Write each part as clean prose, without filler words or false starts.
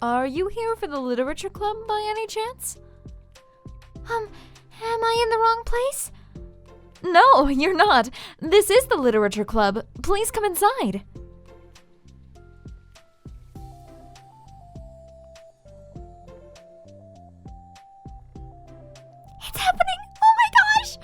Are you here for the literature club by any chance? Am I in the wrong place? No, you're not. This is the literature club. Please come inside. It's happening! Oh my gosh!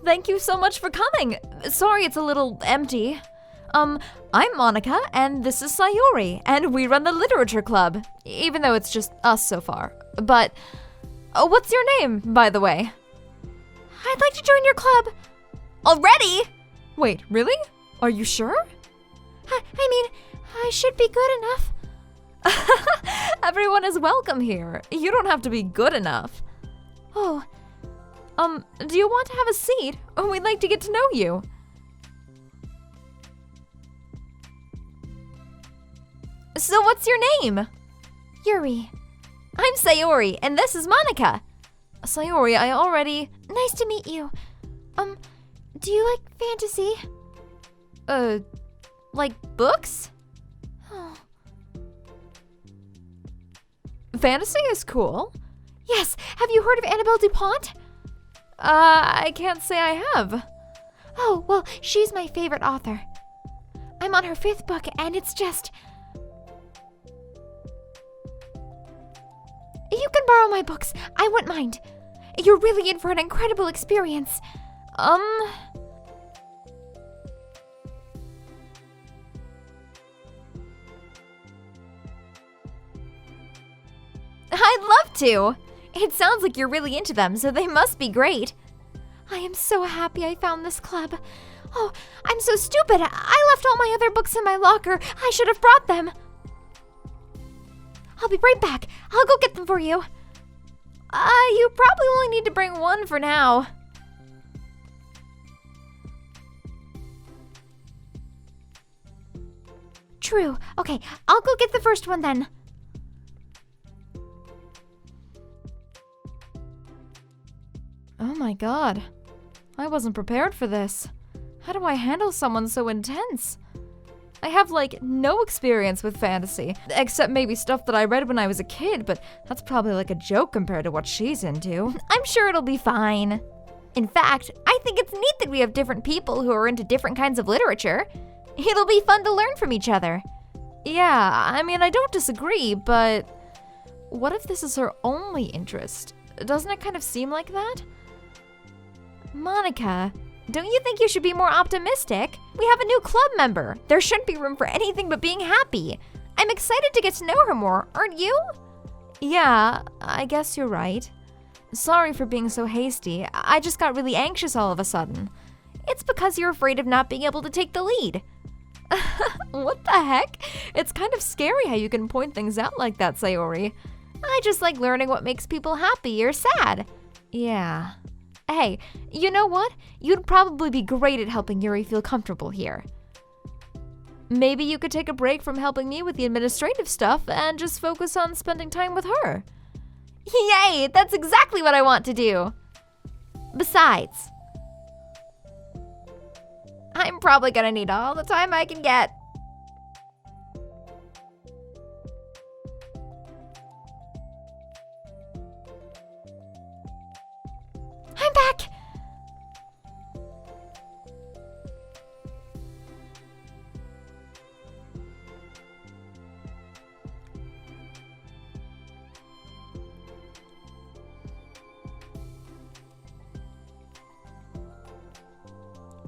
Thank you so much for coming. Sorry it's a little empty. I'm Monica, and this is Sayori, and we run the literature club, even though it's just us so far. But, what's your name, by the way? I'd like to join your club. Already? Wait, really? Are you sure? I mean, I should be good enough. Everyone is welcome here. You don't have to be good enough. Oh, do you want to have a seat? We'd like to get to know you. So what's your name? Yuri. I'm Sayori, and this is Monica. Sayori, I already... Nice to meet you. Do you like fantasy? Like books? Oh. Fantasy is cool. Yes, have you heard of Annabelle DuPont? I can't say I have. Oh, well, she's my favorite author. I'm on her 5th book, and it's just... You can borrow my books. I wouldn't mind. You're really in for an incredible experience. I'd love to. It sounds like you're really into them, so they must be great. I am so happy I found this club. Oh, I'm so stupid. I left all my other books in my locker. I should have brought them. I'll be right back. I'll go get them for you. You probably only need to bring one for now. True. Okay, I'll go get the first one then. Oh my god. I wasn't prepared for this. How do I handle someone so intense? I have, like, no experience with fantasy, except maybe stuff that I read when I was a kid, but that's probably like a joke compared to what she's into. I'm sure it'll be fine. In fact, I think it's neat that we have different people who are into different kinds of literature. It'll be fun to learn from each other. Yeah, I mean, I don't disagree, but what if this is her only interest? Doesn't it kind of seem like that? Monica, don't you think you should be more optimistic? We have a new club member. There shouldn't be room for anything but being happy. I'm excited to get to know her more, aren't you? Yeah, I guess you're right. Sorry for being so hasty. I just got really anxious all of a sudden. It's because you're afraid of not being able to take the lead. What the heck? It's kind of scary how you can point things out like that, Sayori. I just like learning what makes people happy or sad. Yeah. Hey, you know what? You'd probably be great at helping Yuri feel comfortable here. Maybe you could take a break from helping me with the administrative stuff and just focus on spending time with her. Yay! That's exactly what I want to do! Besides, I'm probably gonna need all the time I can get. I'm back!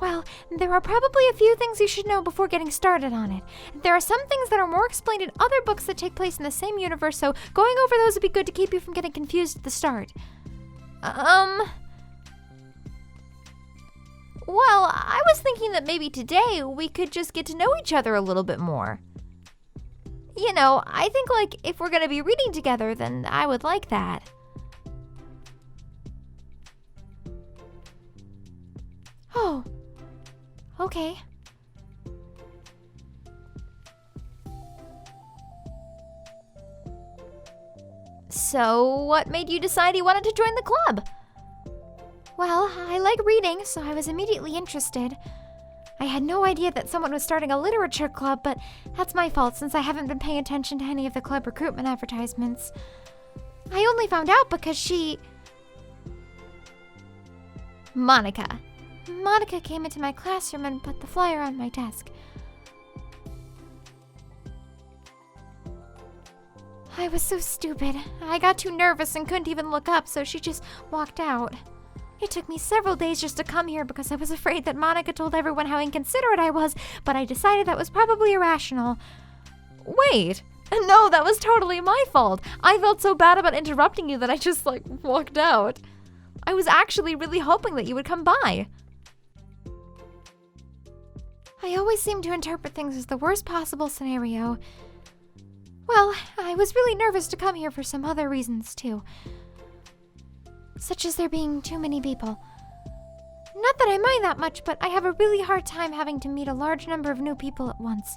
Well, there are probably a few things you should know before getting started on it. There are some things that are more explained in other books that take place in the same universe, so going over those would be good to keep you from getting confused at the start. Well, I was thinking that maybe today we could just get to know each other a little bit more. You know, I think, like, if we're gonna be reading together, then I would like that. Oh. Okay. So, what made you decide you wanted to join the club? Well, I like reading, so I was immediately interested. I had no idea that someone was starting a literature club, but that's my fault since I haven't been paying attention to any of the club recruitment advertisements. I only found out because Monica. Monica came into my classroom and put the flyer on my desk. I was so stupid. I got too nervous and couldn't even look up, so she just walked out. It took me several days just to come here because I was afraid that Monica told everyone how inconsiderate I was, but I decided that was probably irrational. Wait, no, that was totally my fault. I felt so bad about interrupting you that I just, walked out. I was actually really hoping that you would come by. I always seem to interpret things as the worst possible scenario. Well, I was really nervous to come here for some other reasons, too. Such as there being too many people. Not that I mind that much, but I have a really hard time having to meet a large number of new people at once.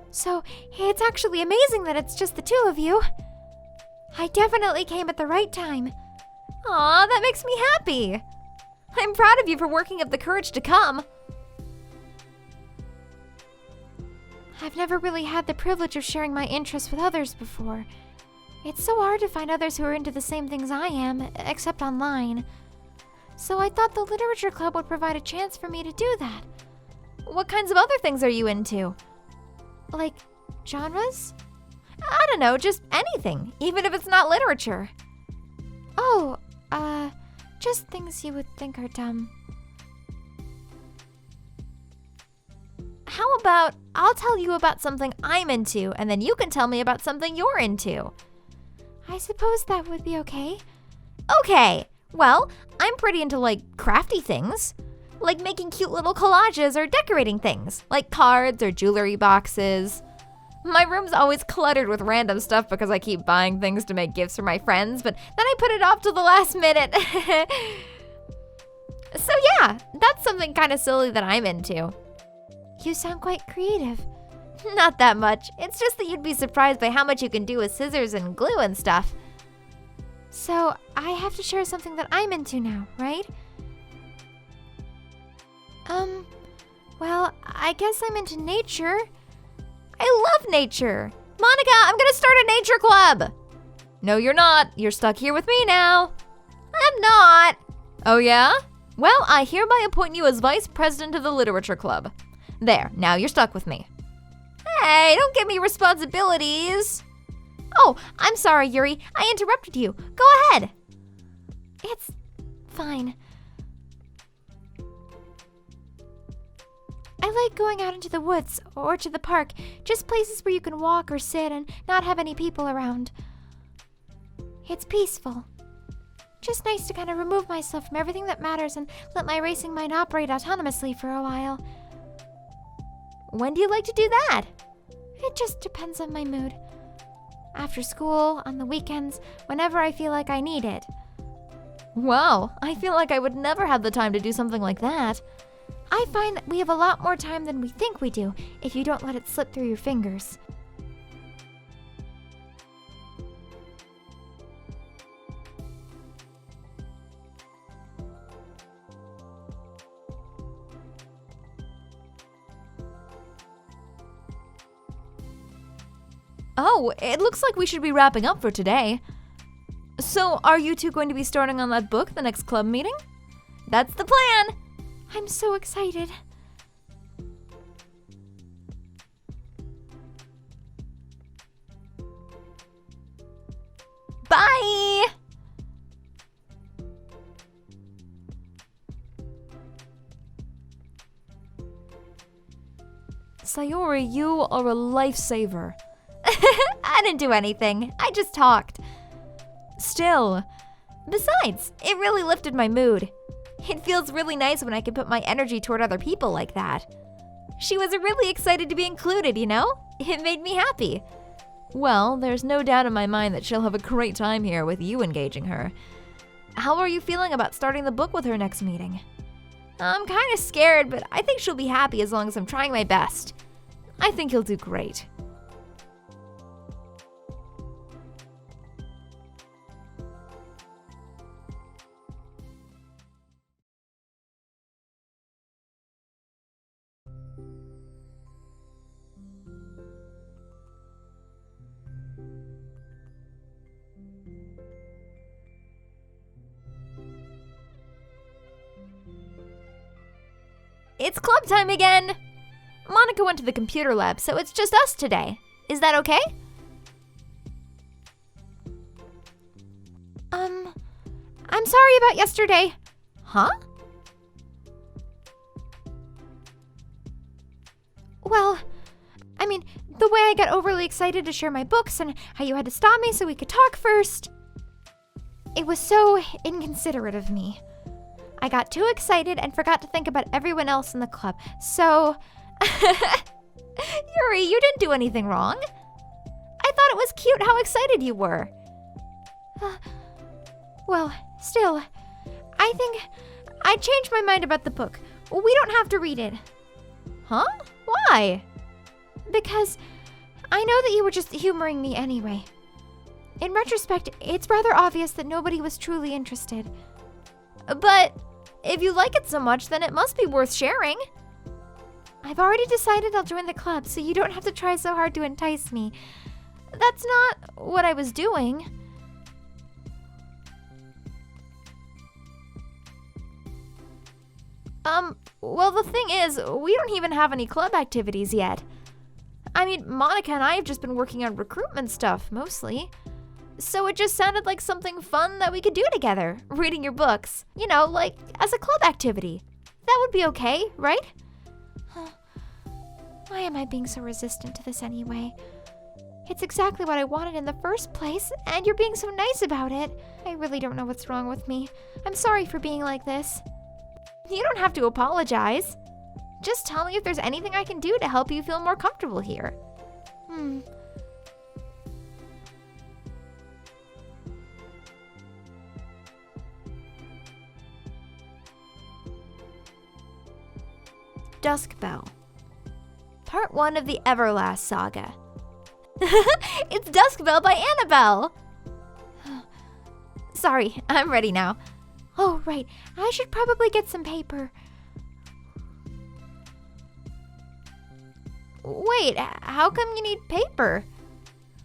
So, it's actually amazing that it's just the two of you. I definitely came at the right time. Aw, that makes me happy. I'm proud of you for working up the courage to come. I've never really had the privilege of sharing my interests with others before. It's so hard to find others who are into the same things I am, except online. So I thought the literature club would provide a chance for me to do that. What kinds of other things are you into? Like, genres? I don't know, just anything, even if it's not literature. Oh, just things you would think are dumb. How about I'll tell you about something I'm into, and then you can tell me about something you're into? I suppose that would be okay. Okay, well, I'm pretty into, crafty things. Like making cute little collages or decorating things, like cards or jewelry boxes. My room's always cluttered with random stuff because I keep buying things to make gifts for my friends, but then I put it off till the last minute. So yeah, that's something kind of silly that I'm into. You sound quite creative. Not that much. It's just that you'd be surprised by how much you can do with scissors and glue and stuff. So, I have to share something that I'm into now, right? Well, I guess I'm into nature. I love nature. Monica, I'm gonna start a nature club. No, you're not. You're stuck here with me now. I'm not. Oh yeah? Well, I hereby appoint you as vice president of the literature club. There, now you're stuck with me. Hey, don't give me responsibilities. Oh, I'm sorry, Yuri. I interrupted you. Go ahead. It's fine. I like going out into the woods or to the park, just places where you can walk or sit and not have any people around. It's peaceful. Just nice to kind of remove myself from everything that matters and let my racing mind operate autonomously for a while. When do you like to do that? It just depends on my mood. After school, on the weekends, whenever I feel like I need it. Wow, I feel like I would never have the time to do something like that. I find that we have a lot more time than we think we do if you don't let it slip through your fingers. Oh, it looks like we should be wrapping up for today. So, are you two going to be starting on that book the next club meeting? That's the plan! I'm so excited. Bye! Sayori, you are a lifesaver. I didn't do anything. I just talked. Still. Besides, it really lifted my mood. It feels really nice when I can put my energy toward other people like that. She was really excited to be included, you know? It made me happy. Well, there's no doubt in my mind that she'll have a great time here with you engaging her. How are you feeling about starting the book with her next meeting? I'm kind of scared, but I think she'll be happy as long as I'm trying my best. I think you'll do great. It's club time again! Monica went to the computer lab, so it's just us today. Is that okay? I'm sorry about yesterday. Huh? Well, I mean, the way I got overly excited to share my books and how you had to stop me so we could talk first. It was so inconsiderate of me. I got too excited and forgot to think about everyone else in the club. So, Yuri, you didn't do anything wrong. I thought it was cute how excited you were. Well, still, I think I changed my mind about the book. We don't have to read it. Huh? Why? Because I know that you were just humoring me anyway. In retrospect, it's rather obvious that nobody was truly interested. But if you like it so much, then it must be worth sharing. I've already decided I'll join the club, so you don't have to try so hard to entice me. That's not what I was doing. Well, the thing is, we don't even have any club activities yet. I mean, Monica and I have just been working on recruitment stuff, mostly. So it just sounded like something fun that we could do together, reading your books. You know, like, as a club activity. That would be okay, right? Why am I being so resistant to this anyway? It's exactly what I wanted in the first place, and you're being so nice about it. I really don't know what's wrong with me. I'm sorry for being like this. You don't have to apologize. Just tell me if there's anything I can do to help you feel more comfortable here. Dusk Bell. Part 1 of the Everlast Saga. It's Dusk Bell by Annabelle! Sorry, I'm ready now. Oh, right. I should probably get some paper. Wait, how come you need paper?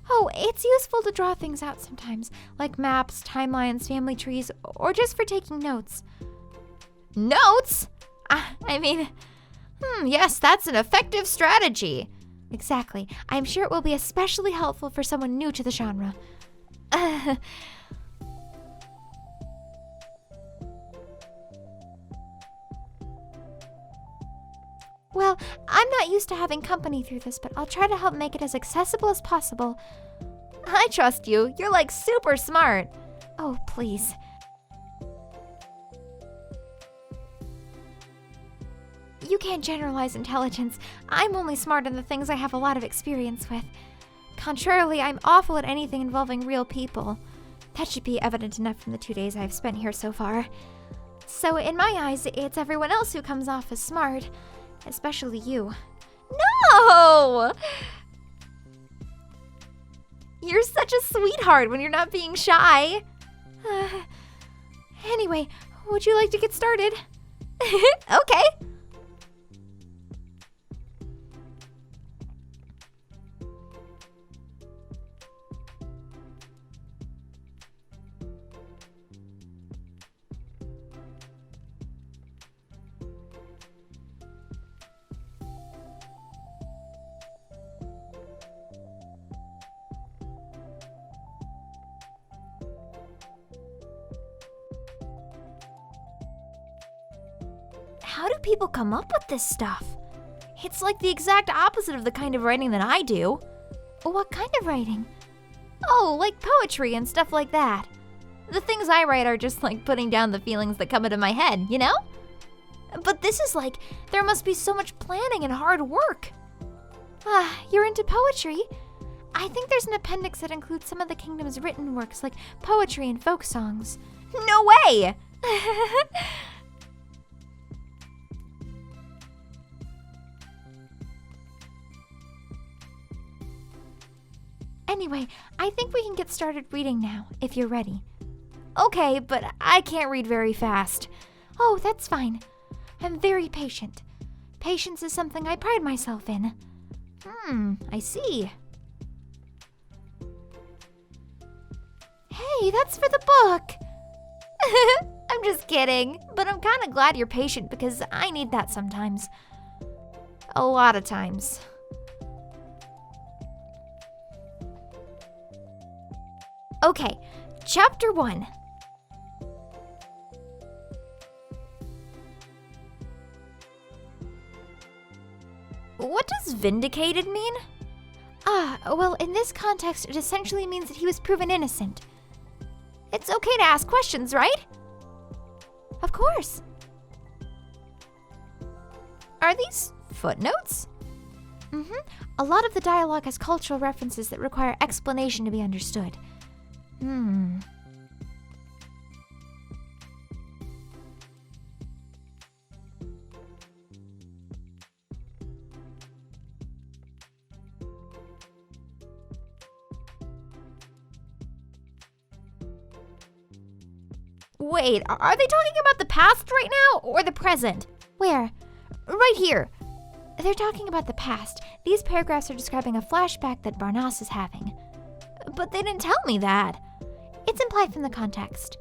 Oh, it's useful to draw things out sometimes, like maps, timelines, family trees, or just for taking notes. Notes? Yes, that's an effective strategy. Exactly. I'm sure it will be especially helpful for someone new to the genre. Well, I'm not used to having company through this, but I'll try to help make it as accessible as possible. I trust you. You're like super smart. Oh, please. You can't generalize intelligence. I'm only smart in the things I have a lot of experience with. Contrarily, I'm awful at anything involving real people. That should be evident enough from the 2 days I've spent here so far. So in my eyes, it's everyone else who comes off as smart. Especially you. No! You're such a sweetheart when you're not being shy. Anyway, would you like to get started? Okay. How do people come up with this stuff? It's like the exact opposite of the kind of writing that I do. What kind of writing? Oh, like poetry and stuff like that. The things I write are just like putting down the feelings that come into my head, you know? But this is like, there must be so much planning and hard work. You're into poetry? I think there's an appendix that includes some of the kingdom's written works, like poetry and folk songs. No way! Anyway, I think we can get started reading now, if you're ready. Okay, but I can't read very fast. Oh, that's fine. I'm very patient. Patience is something I pride myself in. I see. Hey, that's for the book. I'm just kidding, but I'm kind of glad you're patient because I need that sometimes. A lot of times. Okay, chapter 1. What does vindicated mean? Well, in this context, it essentially means that he was proven innocent. It's okay to ask questions, right? Of course. Are these footnotes? A lot of the dialogue has cultural references that require explanation to be understood. Wait, are they talking about the past right now or the present? Where? Right here. They're talking about the past. These paragraphs are describing a flashback that Barnas is having. But they didn't tell me that. It's implied from the context.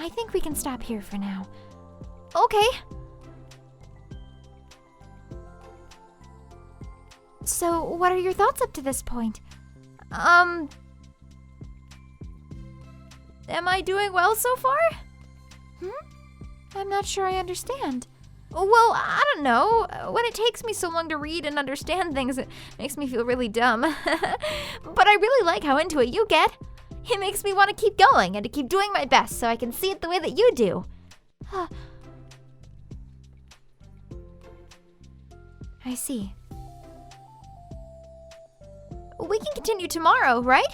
I think we can stop here for now. Okay. So, what are your thoughts up to this point? Am I doing well so far? I'm not sure I understand. Well, I don't know. When it takes me so long to read and understand things, it makes me feel really dumb. But I really like how into it you get. It makes me want to keep going and to keep doing my best so I can see it the way that you do. I see. We can continue tomorrow, right?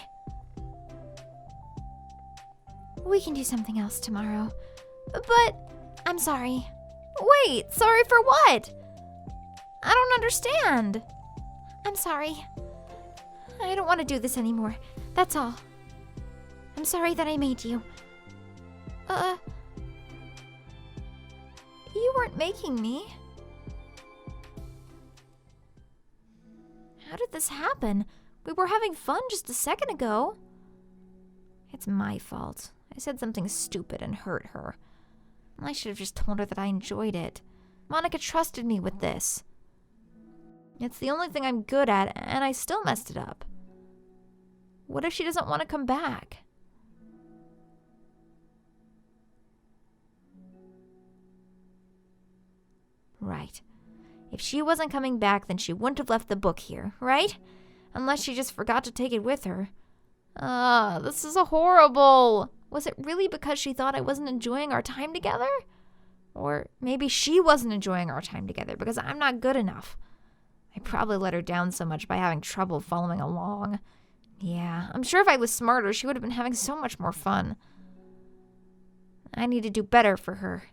We can do something else tomorrow. But I'm sorry. Wait, sorry for what? I don't understand. I'm sorry. I don't want to do this anymore. That's all. I'm sorry that I made you. You weren't making me. How did this happen? We were having fun just a second ago. It's my fault. I said something stupid and hurt her. I should have just told her that I enjoyed it. Monica trusted me with this. It's the only thing I'm good at, and I still messed it up. What if she doesn't want to come back? Right. If she wasn't coming back, then she wouldn't have left the book here, right? Unless she just forgot to take it with her. This is horrible. Was it really because she thought I wasn't enjoying our time together? Or maybe she wasn't enjoying our time together because I'm not good enough. I probably let her down so much by having trouble following along. Yeah, I'm sure if I was smarter, she would have been having so much more fun. I need to do better for her.